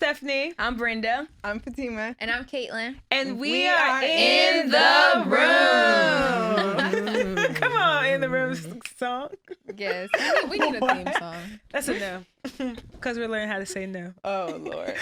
Stephanie. I'm Brenda. I'm Fatima. And I'm Caitlin. And we are in the room. Come on, in the room song. Yes. We need a theme song. That's a no. Because we're learning how to say no. Oh, Lord.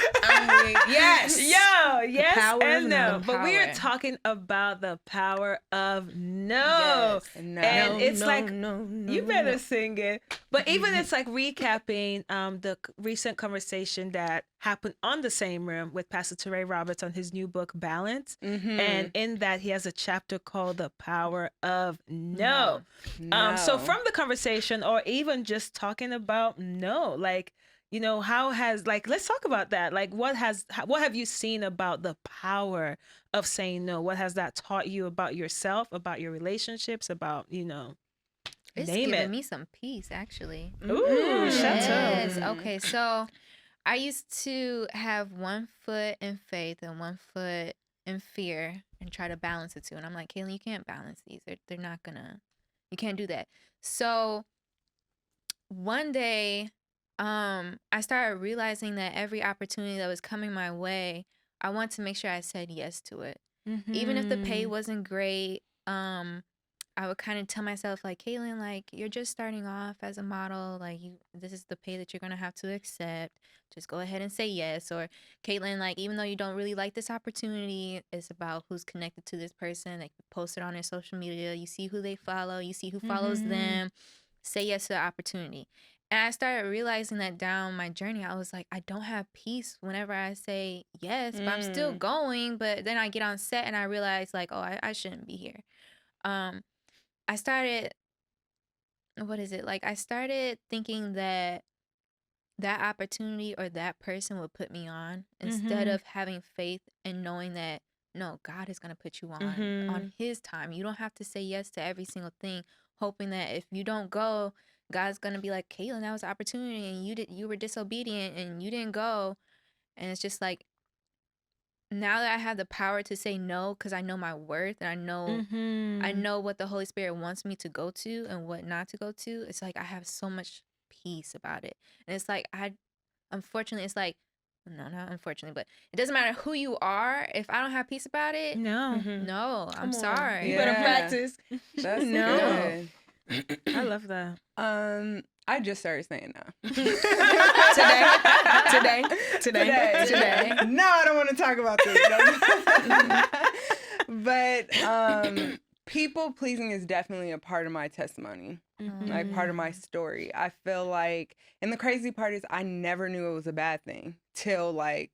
Yes. Yo, yes power and no. of But we are power. talking about the power of no. Yes. No. And it's like, no, you better sing it. But even it's like recapping the recent conversation that happened on the same room with Pastor Touré Roberts on his new book, Balance. Mm-hmm. And in that, he has a chapter called The Power of No. No. So from the conversation, or even just talking about no, like, you know, how has, like, let's talk about that. Like, what have you seen about the power of saying no? What has that taught you about yourself, about your relationships, about, you know, It's name giving it. me some peace, actually. Ooh, shut up. Yes. Okay, so I used to have one foot in faith and one foot in fear and try to balance the two. And I'm like, Caitlin, you can't balance these. They're not gonna, you can't do that. So one day, I started realizing that every opportunity that was coming my way, I wanted to make sure I said yes to it. Even if the pay wasn't great, I would kind of tell myself, like, Caitlin, like, you're just starting off as a model. Like, this is the pay that you're going to have to accept. Just go ahead and say yes. Or, Caitlin, like, even though you don't really like this opportunity, it's about who's connected to this person. Like, post it on their social media. You see who they follow. You see who follows them. Say yes to the opportunity. And I started realizing that down my journey, I was like, I don't have peace whenever I say yes, but I'm still going. But then I get on set and I realize, like, oh, I shouldn't be here. I started, what is it? Like, I started thinking that that opportunity or that person would put me on instead of having faith and knowing that, no, God is going to put you on his time. You don't have to say yes to every single thing, hoping that if you don't go, God's going to be like, Caitlin, that was an opportunity and you were disobedient and you didn't go. And it's just like, now that I have the power to say no, because I know my worth and I know what the Holy Spirit wants me to go to and what not to go to, it's like I have so much peace about it. And it's like unfortunately, it's like, no, not unfortunately, but it doesn't matter who you are. If I don't have peace about it, no, I'm sorry. You better practice. That's No. good. I love that. I just started saying no. Today. No, I don't want to talk about this. But people pleasing is definitely a part of my testimony, like part of my story. I feel like, and the crazy part is I never knew it was a bad thing till I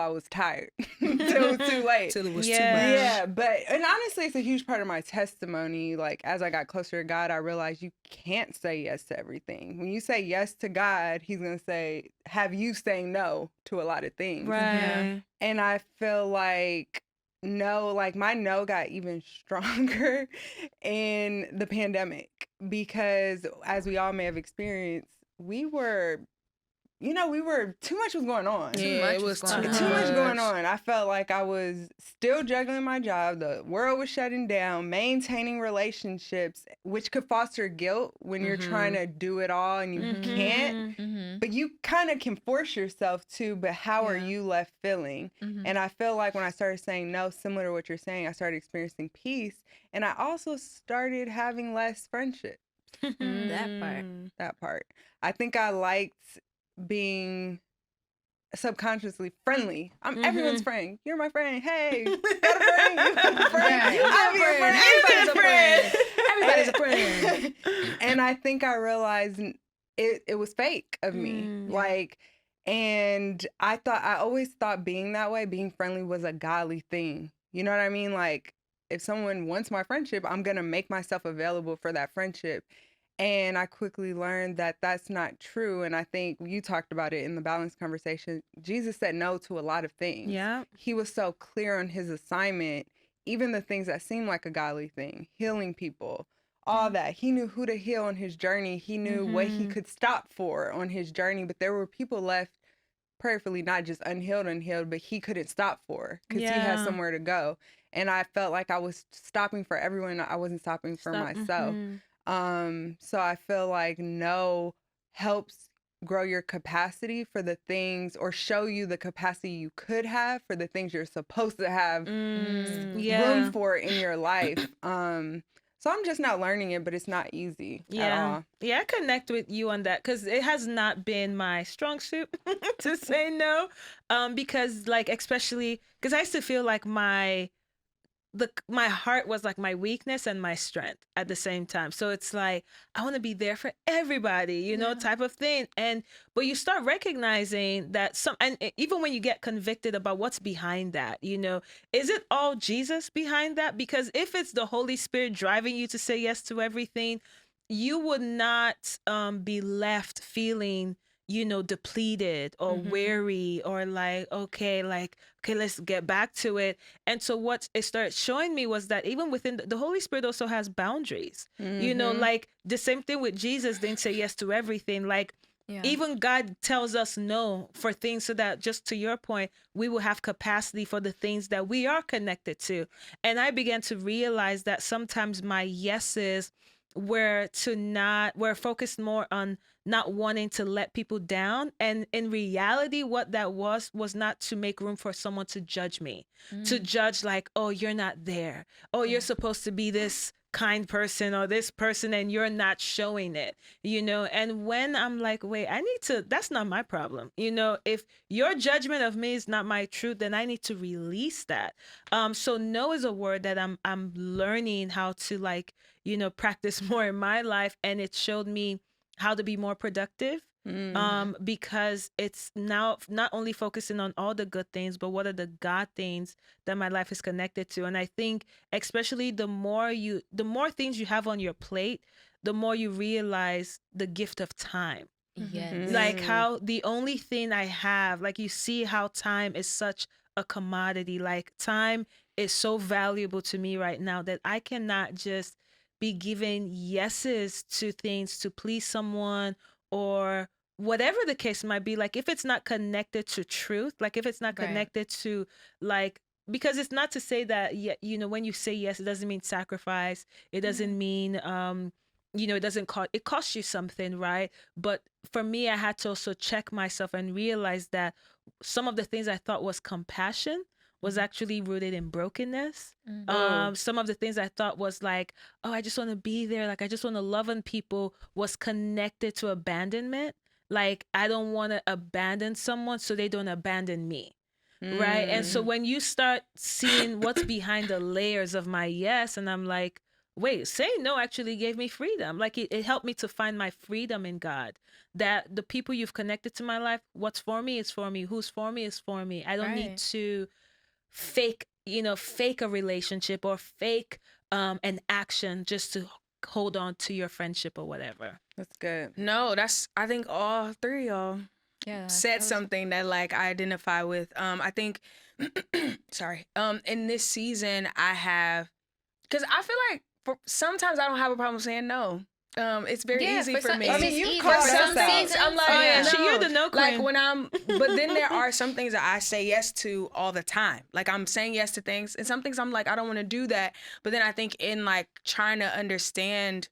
was tired, till it was too late. Till it was too Yeah. much. Yeah, but, and honestly, it's a huge part of my testimony. Like, as I got closer to God, I realized you can't say yes to everything. When you say yes to God, he's going to have you saying no to a lot of things. Right. Yeah. And I feel like no, like my no got even stronger in the pandemic because, as we all may have experienced, too much was going on. Yeah, it was going too on. Too much much. going on. I felt like I was still juggling my job. The world was shutting down, maintaining relationships, which could foster guilt when you're trying to do it all and you can't. But you kind of can force yourself to, but how are you left feeling? And I feel like when I started saying no, similar to what you're saying, I started experiencing peace. And I also started having less friendship. That part. I think I liked being subconsciously friendly. I'm everyone's friend. You're my friend. Hey, got a friend? You have a friend? I'll be your friend. Everybody's a friend. Everybody's a friend. And I think I realized it was fake of me. Like, and I always thought being that way, being friendly was a godly thing. You know what I mean? Like, if someone wants my friendship, I'm going to make myself available for that friendship. And I quickly learned that that's not true. And I think you talked about it in the balance conversation. Jesus said no to a lot of things. Yeah. He was so clear on his assignment, even the things that seemed like a godly thing, healing people, all that. He knew who to heal on his journey. He knew what he could stop for on his journey. But there were people left prayerfully, not just unhealed, but he couldn't stop for because he had somewhere to go. And I felt like I was stopping for everyone. I wasn't stopping for myself. So I feel like no helps grow your capacity for the things, or show you the capacity you could have for the things you're supposed to have room for in your life. So I'm just not learning it, but it's not easy at all. Yeah, I connect with you on that because it has not been my strong suit to say no. Because like, especially because I used to feel like my heart was like my weakness and my strength at the same time. So it's like, I want to be there for everybody, you know, type of thing. But you start recognizing that and even when you get convicted about what's behind that, you know, is it all Jesus behind that? Because if it's the Holy Spirit driving you to say yes to everything, you would not be left feeling, you know, depleted or weary or like, okay, let's get back to it. And so what it started showing me was that even within the Holy Spirit also has boundaries, you know, like the same thing with Jesus, didn't say yes to everything. Like even God tells us no for things so that, just to your point, we will have capacity for the things that we are connected to. And I began to realize that sometimes my yeses were focused more on not wanting to let people down. And in reality, what that was not to make room for someone to judge me, to judge like, oh, you're not there. Oh, you're supposed to be this kind person or this person and you're not showing it, you know? And when I'm like, wait, that's not my problem. You know, if your judgment of me is not my truth, then I need to release that. So no is a word that I'm learning how to, like, you know, practice more in my life. And it showed me how to be more productive. Because it's now not only focusing on all the good things, but what are the God things that my life is connected to. And I think especially the more things you have on your plate, the more you realize the gift of time. Yes. Like how the only thing I have, like you see how time is such a commodity. Like time is so valuable to me right now that I cannot just be giving yeses to things to please someone or whatever the case might be. Like if it's not connected to truth, like if it's not connected to, like, because it's not to say that, you know, when you say yes, it doesn't mean sacrifice. It doesn't mean, you know, it costs you something, right? But for me, I had to also check myself and realize that some of the things I thought was compassion was actually rooted in brokenness. Some of the things I thought was like, oh, I just want to be there, like I just want to love on people, was connected to abandonment. Like I don't want to abandon someone so they don't abandon me. Right. And so when you start seeing what's behind the layers of my yes, and I'm like, wait, saying no actually gave me freedom. Like it helped me to find my freedom in God. That the people you've connected to my life, what's for me is for me. Who's for me is for me. I don't need to fake a relationship or fake an action just to hold on to your friendship or whatever. That's good. No, I think all three of y'all said something that like I identify with. I think, sorry, in this season I have, because I feel like sometimes I don't have a problem saying no. It's very easy for me. I mean, you called us out. I'm like, no. You're the no queen. Like but then there are some things that I say yes to all the time. Like I'm saying yes to things, and some things I'm like, I don't want to do that. But then I think in like trying to understand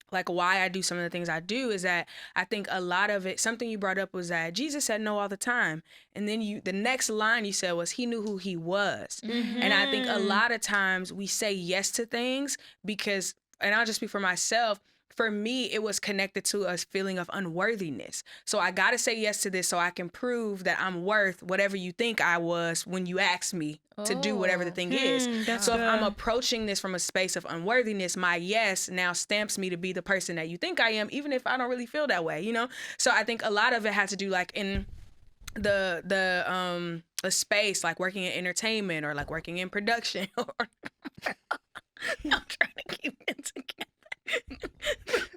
like why I do some of the things I do is that I think a lot of it, something you brought up was that Jesus said no all the time. And then the next line you said was he knew who he was. And I think a lot of times we say yes to things because, and I'll just speak for myself, for me, it was connected to a feeling of unworthiness. So I got to say yes to this so I can prove that I'm worth whatever you think I was when you asked me to do whatever the thing is. So if I'm approaching this from a space of unworthiness, my yes now stamps me to be the person that you think I am, even if I don't really feel that way, you know? So I think a lot of it has to do like in a space like working in entertainment or like working in production or I'm trying to keep it together.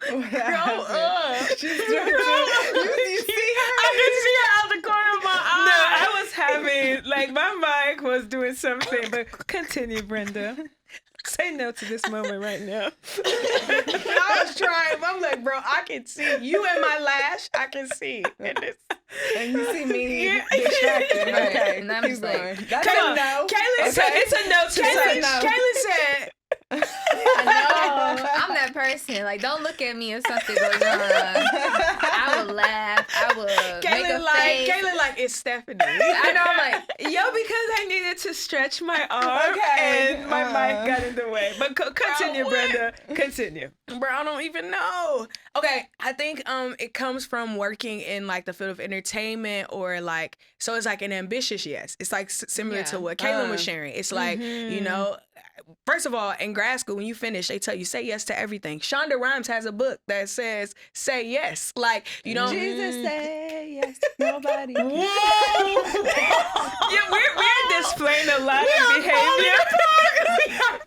Grow up. She's trying to, you see her? I can see her out the corner of my eye. No, I was having, like, my mic was doing something, but continue, Brenda. Say no to this moment right now. I was trying. I'm like, bro, I can see you in my lash. I can see. And you see me distracted. Okay. And I'm just like, that's a no. Kaylin said, it's a no to Kaylin said, I know. I'm that person. listen, like, don't look at me if something goes on. I will laugh. I will make a face. Kaylin like, it's Stephanie. I know, I'm like, Yo, because I needed to stretch my arm and my mic got in the way. But continue, Bro, Brenda. Continue. Bro, I don't even know. Okay, I think it comes from working in like the field of entertainment or like, so it's like an ambitious yes. It's like similar to what Kaylin was sharing. It's like, you know, first of all, in grad school, when you finish, they tell you say yes to everything. Shonda Rhimes has a book that says say yes. Like, you know. Jesus say yes, nobody. Yeah, we're displaying a lot of behavior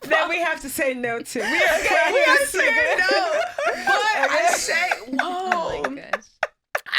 that we have to say no to. We are saying no. But I say, whoa. oh my gosh.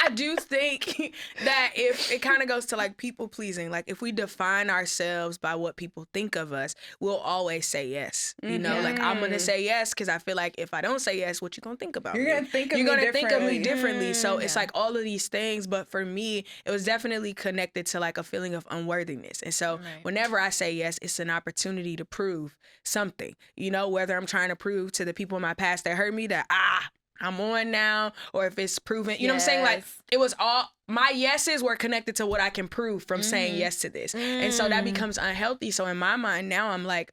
I do think that if it kind of goes to like people pleasing, like if we define ourselves by what people think of us, we'll always say yes. You know, like I'm gonna say yes because I feel like if I don't say yes, what you gonna think about me? You're gonna think of You're me gonna think of me differently. differently. So it's like all of these things, but for me, it was definitely connected to like a feeling of unworthiness. And so whenever I say yes, it's an opportunity to prove something. You know, whether I'm trying to prove to the people in my past that hurt me that I'm on now, or if it's proven, you know what I'm saying? Like it was all, my yeses were connected to what I can prove from saying yes to this. And so that becomes unhealthy. So in my mind now, I'm like,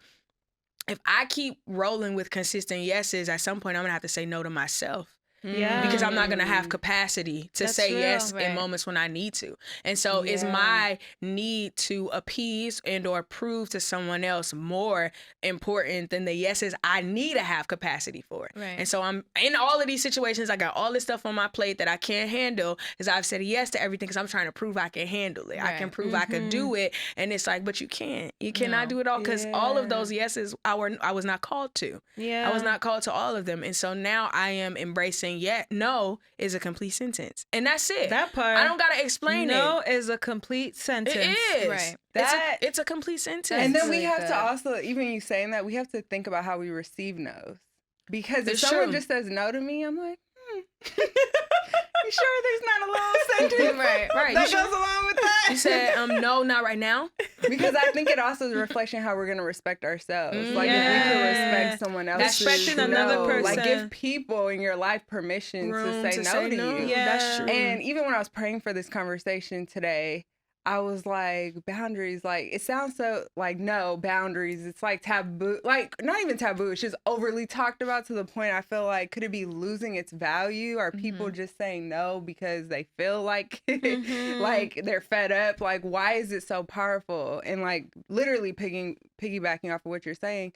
if I keep rolling with consistent yeses, at some point I'm gonna have to say no to myself. Yeah. Because I'm not going to have capacity to That's say real. yes in Right. moments when I need to. And so is my need to appease and or prove to someone else more important than the yeses I need to have capacity for. Right. And so I'm in all of these situations, I got all this stuff on my plate that I can't handle because I've said yes to everything because I'm trying to prove I can handle it. I can Right. prove I can do it. And it's like, but you can't. You cannot No. do it all because all of those yeses I was not called to. Yeah. I was not called to all of them. And so now I am embracing no is a complete sentence. And that's it. That part. I don't got to explain No it. is a complete sentence. It is. Right. It's a complete sentence. And then we really have good. to also, even you saying that, we have to think about how we receive no's. Because if It's someone true. just says no to me, I'm like, you sure there's not a little sentence Right. that You goes along with that? You said, no, not right now. Because I think it also is a reflection of how we're going to respect ourselves. Like, if we Yeah. could respect someone else's Respecting no, another like, person. give people in your life permission Room to say no to you. Yeah. That's true. And even when I was praying for this conversation today, I was like, boundaries, like, it sounds so like, no, boundaries. It's like taboo, like, not even taboo. It's just overly talked about to the point I feel like, could it be losing its value? Are people just saying no because they feel like, like they're fed up? Like, why is it so powerful? And like, literally piggybacking off of what you're saying,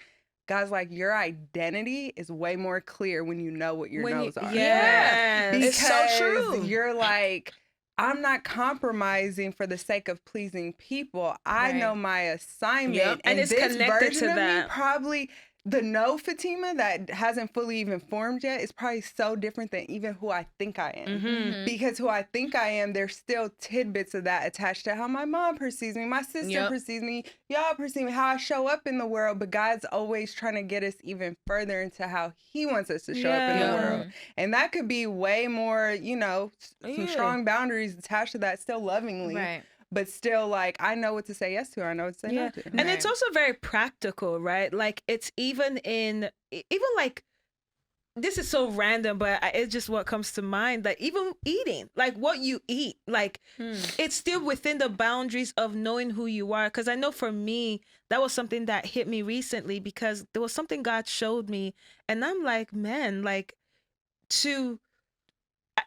guys, like, your identity is way more clear when you know what your no's are. Yes. It's so true. You're like, I'm not compromising for the sake of pleasing people. I Right. know my assignment. Yep. And it's this connected version to of me, that. probably the no Fatima that hasn't fully even formed yet is probably so different than even who I think I am. Mm-hmm. Because who I think I am, there's still tidbits of that attached to how my mom perceives me, my sister Yep. perceives me, y'all perceive me, how I show up in the world. But God's always trying to get us even further into how He wants us to show up in the Yeah. world. And that could be way more, you know, some Yeah. strong boundaries attached to that, still lovingly. Right. But still, like, I know what to say yes to. I know what to say no to. And it's also very practical, right? Like it's even like, this is so random, but it's just what comes to mind. Like even eating, like what you eat, like it's still within the boundaries of knowing who you are. Because I know for me, that was something that hit me recently because there was something God showed me. And I'm like, man, like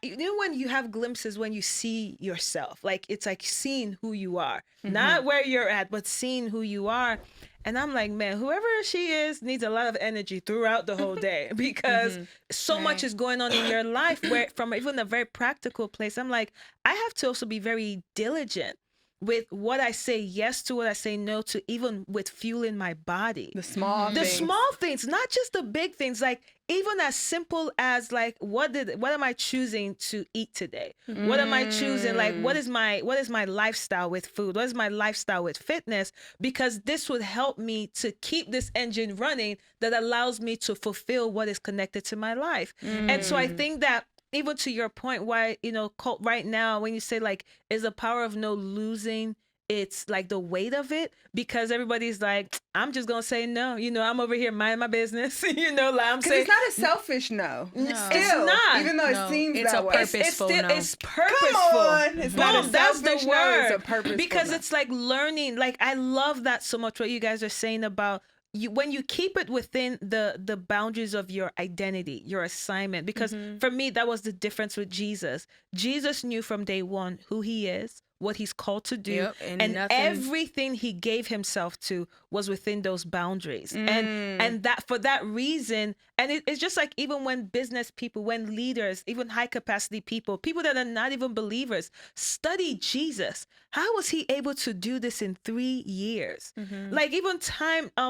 you know when you have glimpses when you see yourself, like it's like seeing who you are, not where you're at, but seeing who you are. And I'm like, man, whoever she is needs a lot of energy throughout the whole day because so much is going on in your life where from even a very practical place, I'm like, I have to also be very diligent with what I say yes to, what I say no to, even with fueling my body. the small The things. small things, not just the big things, like even as simple as like what am I choosing to eat today? What am I choosing? Like what is my lifestyle with food? What is my lifestyle with fitness? Because this would help me to keep this engine running that allows me to fulfill what is connected to my life. And so I think that even to your point, why, you know, right now, when you say like, is the power of no losing it's like the weight of it, because everybody's like, I'm just gonna say no. You know, I'm over here minding my business. You know, like I'm saying, it's not a selfish no. No. it's Still, not. even though No, it seems it's that a way. purposeful no. It's purposeful. Come on, it's not a Boom, that's selfish the no, it's a word. purposeful Because no. it's like learning. Like I love that so much. What you guys are saying about you, when you keep it within the boundaries of your identity, your assignment. Because for me, that was the difference with Jesus. Jesus knew from day one who he is, what he's called to do, Yep, and nothing. everything he gave himself to was within those boundaries. And that for that reason, and it's just like even when business people, when leaders, even high capacity people that are not even believers, study Jesus. How was he able to do this in 3 years? Like even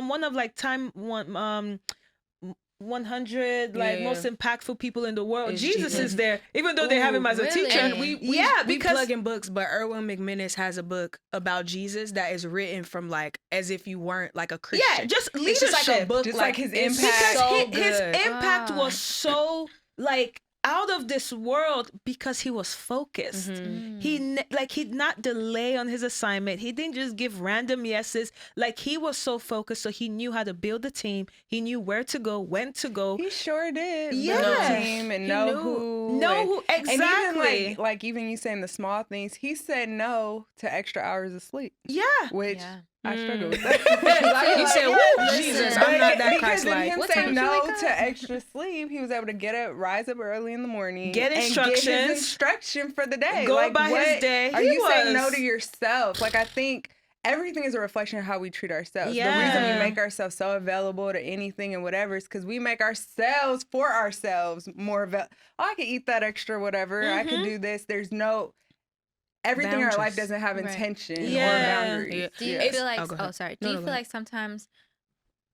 one of like Time 100 like Yeah. most impactful people in the world. It's Jesus Jesus. is there, even though they have him as a really? teacher. And We because plug in books, but Erwin McManus has a book about Jesus that is written from like as if you weren't like a Christian. yeah, just it's leadership. just like a book, Just like his it's impact. so his good. impact Wow. was so like out of this world because he was focused. He did not delay on his assignment. He didn't just give random yeses. Like he was so focused, so he knew how to build a team. He knew where to go, when to go. He sure did. Yeah. Build a team and He know knew. who. Know and- who And exactly. even like even you saying the small things, he said no to extra hours of sleep, Yeah. which Yeah. I struggle Mm. with that. He said, "Woo, "Woo, Jesus, I'm not that because in Christ-like." him What time saying did you no wake up? to extra sleep, he was able to rise up early in the morning, Get and instructions. get his instruction for the day. Go like, about his what day. Are He you saying no was. to yourself? Like I think everything is a reflection of how we treat ourselves. The reason Yeah. we make ourselves so available to anything and whatever is because we make ourselves for ourselves more available. Oh, I can eat that extra whatever. I can do this. There's no. Everything in our life Boundaries. doesn't have Right. intention Yeah. or boundaries. Yeah. Do you Yeah. feel like? Oh, go Oh, ahead. sorry. No, Do you no, go feel ahead. like sometimes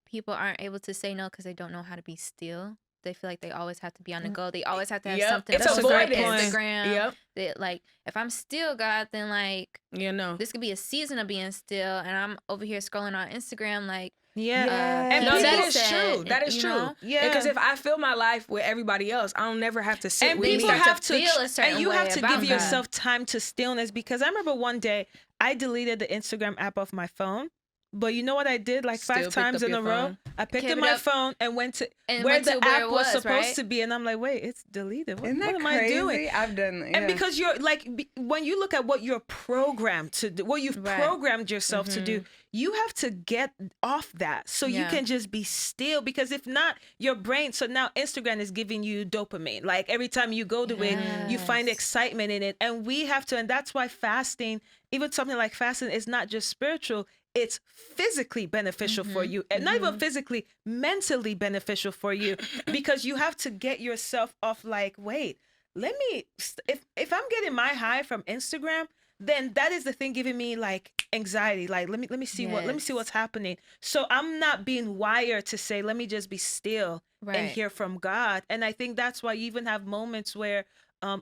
people aren't able to say no because they don't know how to be still? They feel like they always have to be on the go. They always have to have Yep. something It's to post on avoidance. Instagram. Yep. That like, if I'm still God, then like You know. this could be a season of being still, and I'm over here scrolling on Instagram like, Yeah. Yeah. And No, people that is said, true. That is you true. know? Yeah. Because if I fill my life with everybody else, I'll never have to sit And with people me. have to feel a certain and you have way to about give God. yourself time to stillness, because I remember one day I deleted the Instagram app off my phone, but you know what I did like Still 5 picked times up in a your row? phone. I picked Kept up it my up phone and went to and where went the to where app it was supposed right? to be, and I'm like, wait, it's deleted. What Isn't that am crazy? I doing? I've done that. And yeah. because you're like, when you look at what you're programmed to do, what you've Right. programmed yourself to do, you have to get off that so you Yeah. can just be still. Because if not, your brain. So now Instagram is giving you dopamine. Like every time you go to it, you find Yes. excitement in it. And we have to, and that's why fasting, even something like fasting, is not just spiritual. It's physically beneficial for you, and not even physically, mentally beneficial for you, because you have to get yourself off. Like, wait, let me. If I'm getting my high from Instagram, then that is the thing giving me like anxiety. Like, let me see Yes. what's happening. So I'm not being wired to say, let me just be still and Right. hear from God. And I think that's why you even have moments where,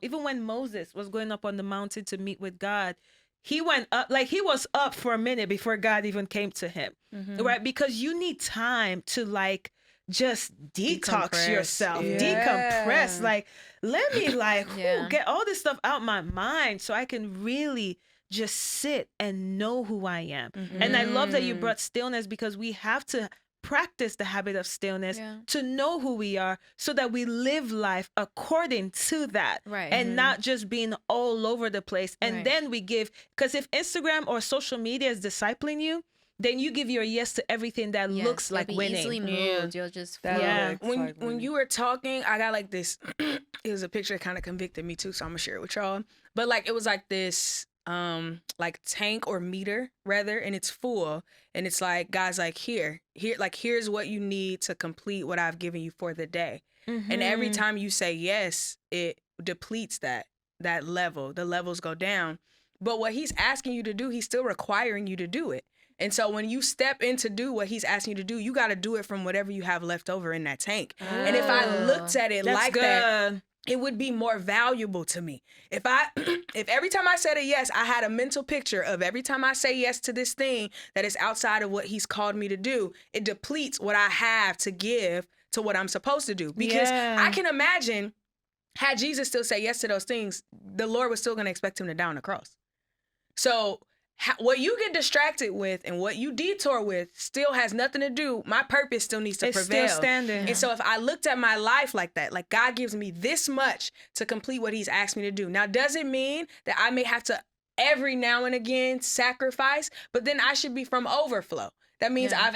even when Moses was going up on the mountain to meet with God, he went up, like he was up for a minute before God even came to him, right? Because you need time to like just detox Decompress. yourself, Yeah. decompress. Like, let me like Yeah. get all this stuff out my mind so I can really just sit and know who I am. And I love that you brought stillness, because we have to practice the habit of stillness Yeah. to know who we are, so that we live life according to that, Right. and not just being all over the place. And Right. then we give, because if Instagram or social media is discipling you, then you give your yes to everything that Yes, looks you'll like be winning. easily moved. You'll just That flow. Yeah. looks when like when winning. you were talking, I got like this. It was a picture that kind of convicted me too, so I'm gonna share it with y'all. But like it was like this, like tank or meter rather, and it's full, and it's like God's like here, like here's what you need to complete what I've given you for the day. And every Mhm. time you say yes, it depletes that level. The levels go down. But what he's asking you to do, he's still requiring you to do it. And so when you step in to do what he's asking you to do, you got to do it from whatever you have left over in that tank. And if I looked at it That's like good. that, it would be more valuable to me. If if every time I said a yes, I had a mental picture of every time I say yes to this thing that is outside of what he's called me to do, it depletes what I have to give to what I'm supposed to do. Because Yeah. I can imagine, had Jesus still said yes to those things, the Lord was still going to expect him to die on the cross. So what you get distracted with and what you detour with still has nothing to do. My purpose still needs to It's prevail. still standing. And so if I looked at my life like that, like God gives me this much to complete what he's asked me to do. Now, does it mean that I may have to every now and again sacrifice, but then I should be from overflow? That means Yeah.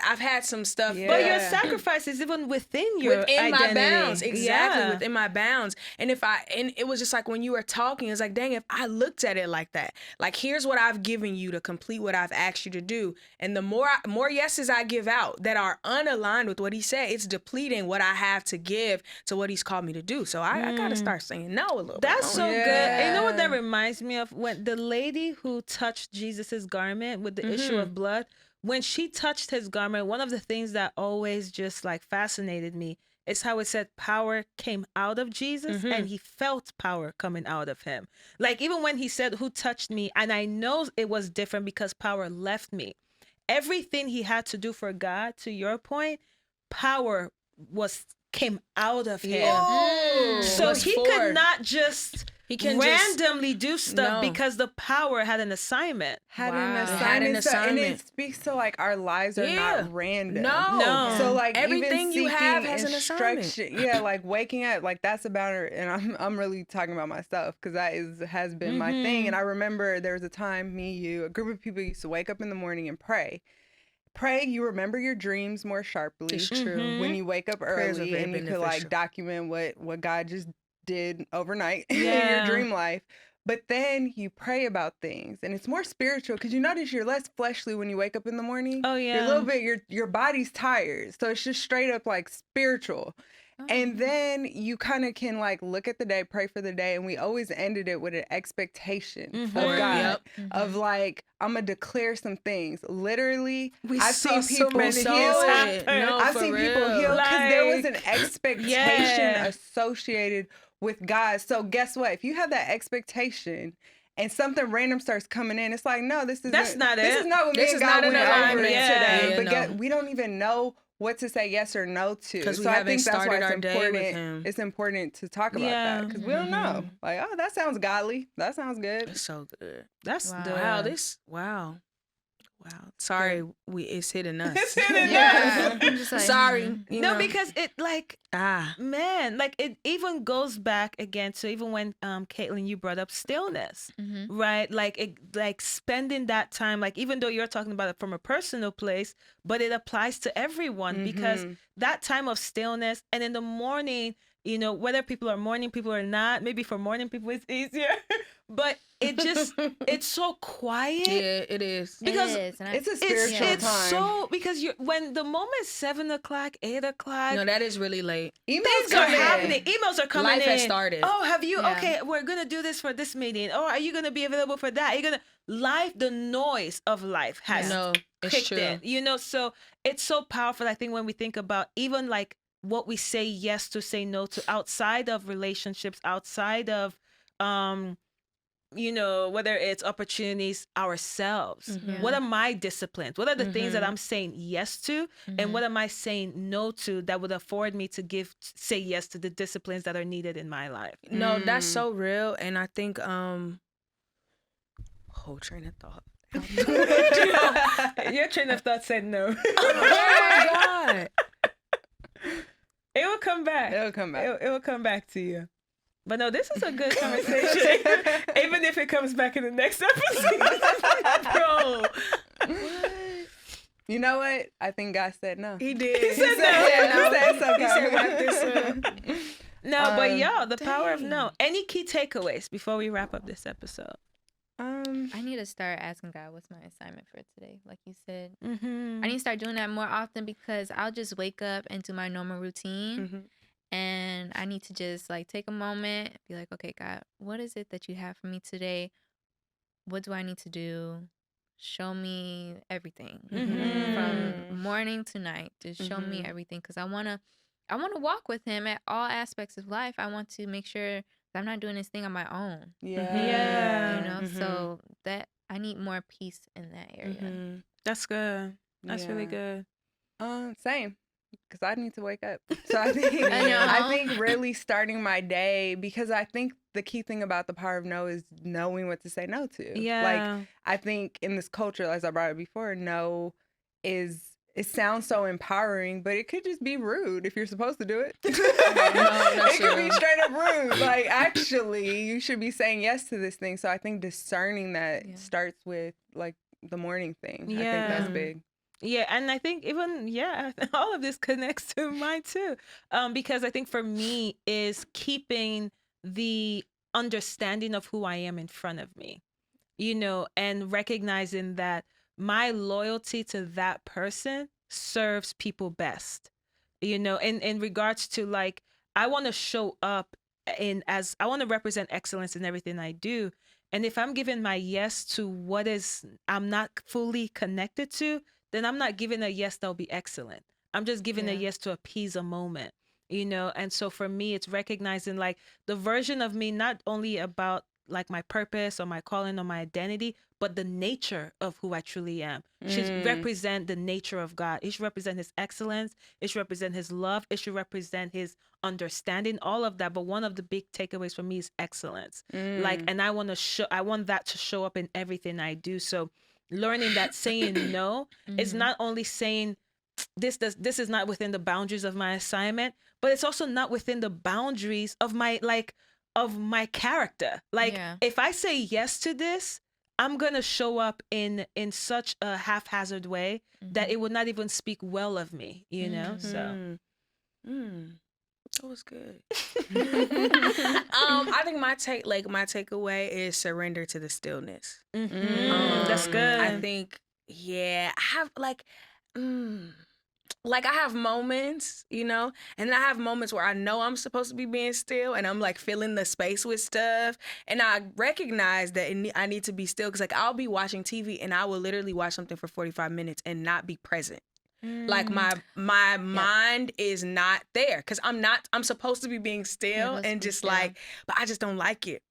I've had some stuff. Yeah. But your sacrifice is even within your Within my identity. bounds, exactly, Yeah. within my bounds. And it was just like when you were talking, it's like, dang, if I looked at it like that, like here's what I've given you to complete what I've asked you to do, and the more yeses I give out that are unaligned with what he said, it's depleting what I have to give to what he's called me to do. So I gotta start saying no a little That's bit. so Yeah. good. And you know what that reminds me of? When the lady who touched Jesus's garment with the issue of blood, when she touched his garment, one of the things that always just like fascinated me is how it said power came out of Jesus and he felt power coming out of him. Like even when he said, "Who touched me?" And I know it was different because power left me. Everything he had to do for God, to your point, power came out of him. Oh, So was he for. could not just He can just- randomly do stuff No. because the power had an assignment. Had Wow. an Had assignment, an and assignment. it speaks to like our lives are Yeah. not random. No. So like Everything even you have seeking has an assignment. instruction, yeah, like waking up, like that's about her. And I'm really talking about myself because has been my thing. And I remember there was a time a group of people used to wake up in the morning and pray. You remember your dreams more sharply. It's true. When you wake up Prayers are early very and you could beneficial. like document what God just did overnight in Yeah. your dream life. But then you pray about things and it's more spiritual because you notice you're less fleshly when you wake up in the morning. Oh, You're yeah. a little bit, your body's tired. So it's just straight up like spiritual. And then you kind of can like look at the day, pray for the day. And we always ended it with an expectation of Mhm. God, Yep. of like, I'm going to declare some things. Literally, We I've saw seen so people many heal. things happen. No, I've for seen people real. heal because there was an Like, expectation yeah. associated with God. So guess what? If you have that expectation and something random starts coming in, it's like, no, this That's not This it. is not what This me and is God not in went over alignment. Yeah. today. Yeah, But no. we don't even know what to say yes or no to. 'Cause we so I haven't think that's why started it's our day with important. him. It's important to talk about Yeah. that because we don't know. Like, oh, that sounds godly. That sounds good. It's so good. That's Wow. the Wow. Sorry, it's hitting us. It's hitting Yeah. us. I'm just like, Sorry. You No, know. because it like man, like it even goes back again to even when Caitlin, you brought up stillness, right? Like it, like spending that time, like even though you're talking about it from a personal place, but it applies to everyone because that time of stillness and in the morning, you know, whether people are morning people or not, maybe for morning people it's easier, but it just it's so quiet. Yeah, it is. Because it is. And It's a It's spiritual time. so because you when the moment's 7:00, 8:00, No, that is really late. Emails things are come in. happening. Emails are coming in. Life has started. Oh, have you? Yeah. Okay, we're gonna do this for this meeting. Oh, are you gonna be available for that? Are you gonna life? The noise of life has No, it's kicked true. in. You know, so it's so powerful. I think when we think about even like what we say yes to, say no to, outside of relationships, outside of you know, whether it's opportunities, ourselves. Yeah. What are my disciplines? What are the things that I'm saying yes to? And what am I saying no to that would afford me to say yes to the disciplines that are needed in my life? No, that's so real. And I think whole train of thought. Your train of thought said no. Oh my God. It will come back. It'll come back. It will come back to you. But no, this is a good conversation. Even if it comes back in the next episode. Bro. You know what? I think God said no. He did. He said no. Yeah, he said it's okay. He said wrap this up. No, but y'all, the power of dang. no. Any key takeaways before we wrap up this episode? I need to start asking God what's my assignment for today. Like you said, Mm-hmm. I need to start doing that more often because I'll just wake up and do my normal routine. And I need to just like take a moment, be like, okay, God, what is it that you have for me today? What do I need to do? Show me everything from morning to night. Just show me everything because I wanna walk with Him at all aspects of life. I want to make sure that I'm not doing this thing on my own. Yeah. You know, so that I need more peace in that area. That's good. That's really Yeah. good. Same. because I need to wake up. So I think I think really starting my day, because I think the key thing about the power of no is knowing what to say no to. Yeah. Like, I think in this culture, as I brought it before, no is, it sounds so empowering, but it could just be rude if you're supposed to do it. It could be straight up rude. Like, actually, you should be saying yes to this thing. So I think discerning that starts with like the morning thing. I think that's big. Yeah, and I think even all of this connects to mine too, because I think for me is keeping the understanding of who I am in front of me, you know, and recognizing that my loyalty to that person serves people best, you know, in regards to like I want to show up I want to represent excellence in everything I do. And if I'm giving my yes to what is I'm not fully connected to, then I'm not giving a yes that'll be excellent. I'm just giving a yes to appease a moment, you know? And so for me, it's recognizing like the version of me, not only about like my purpose or my calling or my identity, but the nature of who I truly am. It should represent the nature of God. It should represent his excellence. It should represent his love. It should represent his understanding, all of that. But one of the big takeaways for me is excellence. Like, and I want that to show up in everything I do. So learning that saying no is not only saying this is not within the boundaries of my assignment, but it's also not within the boundaries of my character. Like if I say yes to this, I'm gonna show up in such a haphazard way that it would not even speak well of me, you know. So that was good. I think my takeaway is surrender to the stillness. That's good. I think I have I have moments, you know, and then I have moments where I know I'm supposed to be being still and I'm like filling the space with stuff. And I recognize that I need to be still because like I'll be watching TV and I will literally watch something for 45 minutes and not be present. Like my mind is not there because I'm supposed to be being still and just like, but I just don't like it.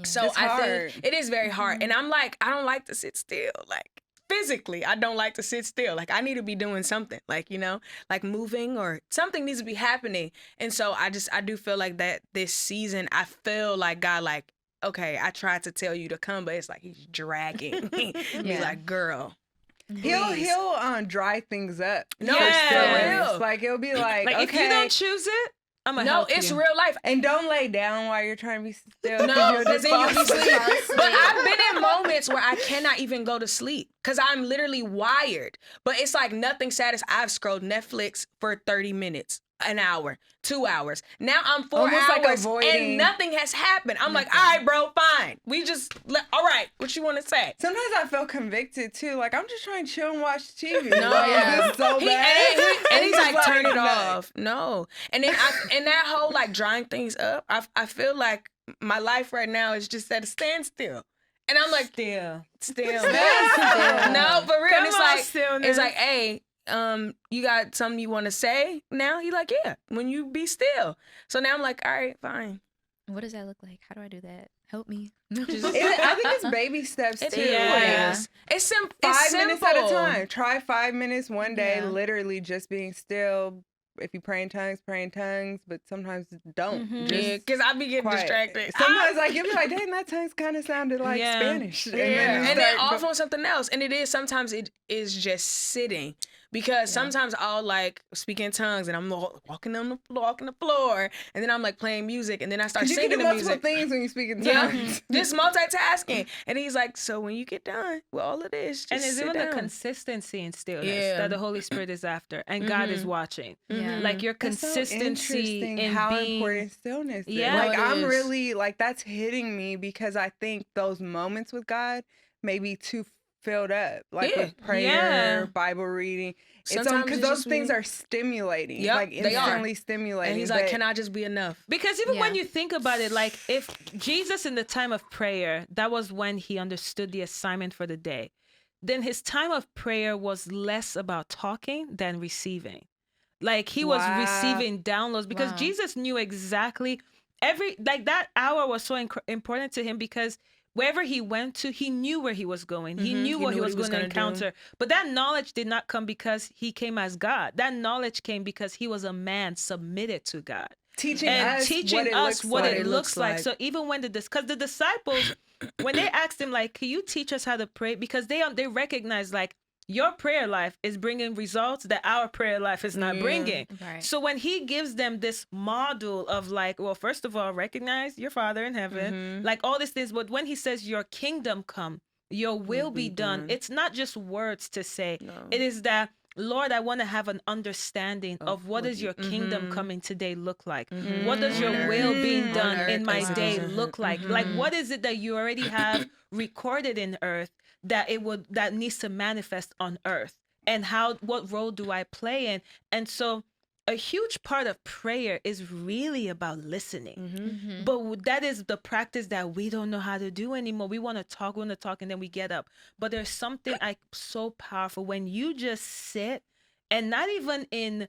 So I think it is very hard. And I'm like, I don't like to sit still. Like physically, I don't like to sit still. Like I need to be doing something, like, you know, like moving or something needs to be happening. And so I do feel like that this season, I feel like God, like, okay, I tried to tell you to come, but it's like he's dragging me. Be like, girl. He'll dry things up. No, for real. Like it'll be like okay, if you don't choose it, I'm gonna help it's you. real life. And don't lay down while you're trying to be still. No, because then you'll be sleeping. But I've been in moments where I cannot even go to sleep because I'm literally wired. But it's like nothing satisfies. I've scrolled Netflix for 30 minutes, an hour, 2 hours. Now I'm 4 Almost hours like and nothing has happened. I'm like, all right, bro, fine. All right, what you want to say? Sometimes I feel convicted too. Like I'm just trying to chill and watch TV. No, like, it's so bad. And he's like, turn it off. No. And then and that whole like drying things up, I feel like my life right now is just at a standstill. And I'm like, still. No, for real. Come It's on, like, stillness. it's like, hey, you got something you want to say now? He's like, yeah, when you be still. So now I'm like, all right, fine. What does that look like? How do I do that? Help me. I think it's baby steps too. It's It's 5 minutes at a time. Try 5 minutes one day, literally just being still. If you pray in tongues, but sometimes don't. Because I be getting distracted. Sometimes like you'll be like, dang, that tongues kind of sounded like Spanish. And then off on something else. And sometimes it is just sitting. Because sometimes I'll like speak in tongues and I'm walking the floor and then I'm like playing music and then I start singing the music. You can do multiple things when you speak in tongues. Just multitasking. And he's like, so when you get done with all of this, just and it's sit even down. the consistency and stillness that the Holy Spirit is after and God is watching. Like your consistency in how being important stillness is. Yeah, like I'm really like that's hitting me because I think those moments with God may be too filled up, like with prayer, Bible reading. Sometimes because those things are stimulating, like instantly stimulating. And he's like, can I just be enough? Because even when you think about it, like if Jesus in the time of prayer, that was when he understood the assignment for the day, then his time of prayer was less about talking than receiving. Like he was receiving downloads because Jesus knew exactly that hour was so important to him because wherever he went to, he knew where he was going. He knew what he was going to gonna encounter. But that knowledge did not come because he came as God. That knowledge came because he was a man submitted to God. Teaching And us teaching what what it it looks like. So even when because the disciples, when they asked him, like, can you teach us how to pray? Because they recognize, like, your prayer life is bringing results that our prayer life is not bringing. Right. So when he gives them this model of, like, well, first of all, recognize your Father in heaven, like all these things. But when he says your kingdom come, your will be done, it's not just words to say. No. It is that, Lord, I want to have an understanding of what does your kingdom coming today look like? What does your will being done in my day look like? Like, what is it that you already have recorded in earth that needs to manifest on earth? And what role do I play in? And so a huge part of prayer is really about listening. But that is the practice that we don't know how to do anymore. We want to talk, and then we get up. But there's something so powerful when you just sit and not even in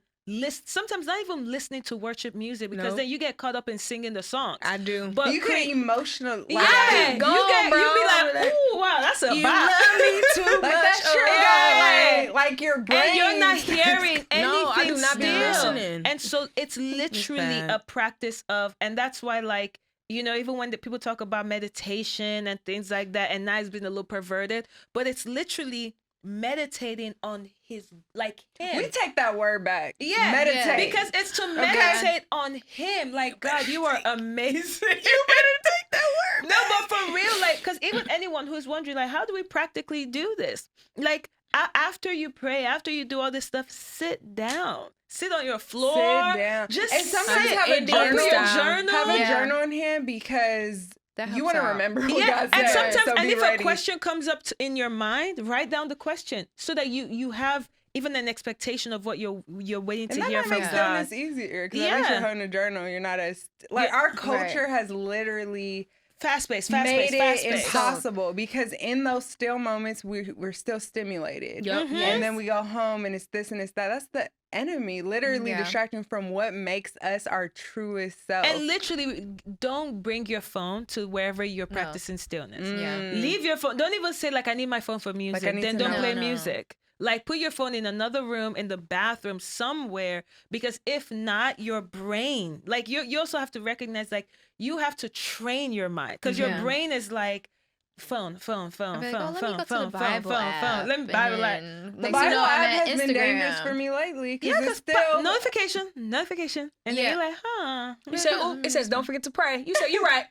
sometimes not even listening to worship music, because then you get caught up in singing the songs. I do. But you get emotional. Like, yeah, go, you bro. be like, ooh, wow, that's a You bop. love me too like much. that's your Yeah. guy. Like your brain. And you're not hearing anything. No, I do not be still. listening. And so it's literally bad. a practice of, and that's why, like, you know, even when the people talk about meditation and things like that, and now it's been a little perverted, but it's literally meditating on his, like, him. We take that word back. Yeah, meditate. because it's to meditate on him. Like, God, you are amazing. You better take that word. No, but for real, like, because even anyone who's wondering, like, how do we practically do this? Like, after you pray, after you do all this stuff, sit down. Sit on your floor. Sit down. Just and sometimes sit. have a Open journal. your journal. Have a Yeah. journal in hand, because That you helps want to out. remember what Yeah, God and said. sometimes, so and be if ready. a question comes up in your mind, write down the question so that you have even an expectation of what you're waiting And to that hear might from make God. stillness easier, because at least you're Yeah. holding a journal. You're not as like our culture has literally Fast-paced, made it fast-paced. impossible, because in those still moments we're still stimulated. Yep. And then we go home and it's this and it's that. That's the enemy, literally Yeah. distracting from what makes us our truest self. And literally, don't bring your phone to wherever you're practicing stillness. Yeah. Leave your phone. Don't even say, like, I need my phone for music. need Then to don't know. play No. music. Like, put your phone in another room, in the bathroom, somewhere, because if not, your brain, like, you also have to recognize, like, you have to train your mind, because your Yeah. brain is like, phone. I'd be like, Let me let me go to the Bible app. Let me Bible app. and the next Bible thing you know, I'm app at has been dangerous Instagram. for me lately, Yeah, because it's because still notification, and then Yeah. you're like, huh? You say, oh, it says, don't forget to pray. You say, you're right.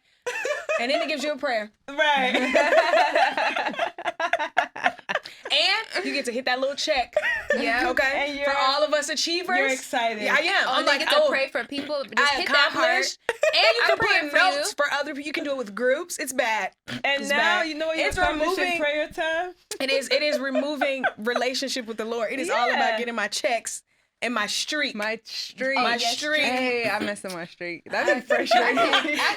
And then it gives you a prayer. Right. And you get to hit that little check. Yeah. Okay. And you're- For all of us achievers. You're excited. Yeah, I am. Oh, I'm and then like, get to oh, pray for people. Just I hit that part. accomplished. And you I'm can praying put for you. notes for other people. You can do it with groups. It's bad. And It's now bad. you know what you're It's accomplishing removing- prayer time. It is removing relationship with the Lord. It is all Yeah. about getting my checks and my streak. my streak. My streak. Hey, I'm missing my streak. That's been frustrating.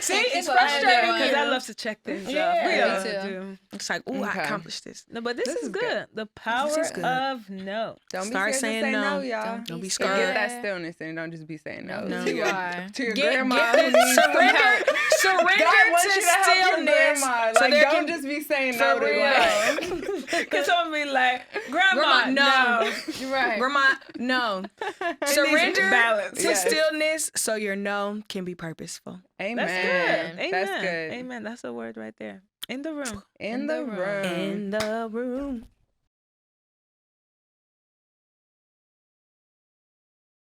See, it's keep up. frustrating. Because I love to check things Yeah. off. We Me all too. do. It's like, ooh, Okay. I accomplished this. No, but this, is good. good. The power is good. of no. Don't Start be scared saying to say no. no, y'all. Don't be And scared. get that stillness, and don't just be saying no. No. to You your, are. to your Get grandma. the who needs some surrender help. God wants to you to help your stillness. grandma. So Like, there don't can- just be saying for no to real. love. Because someone be like, Grandma, no. You're right. Grandma, no. It Surrender needs balance. to Yes. stillness so your no can be purposeful. Amen. That's good. Amen. That's good. Amen. That's a word right there. In the room. In the room. In the room.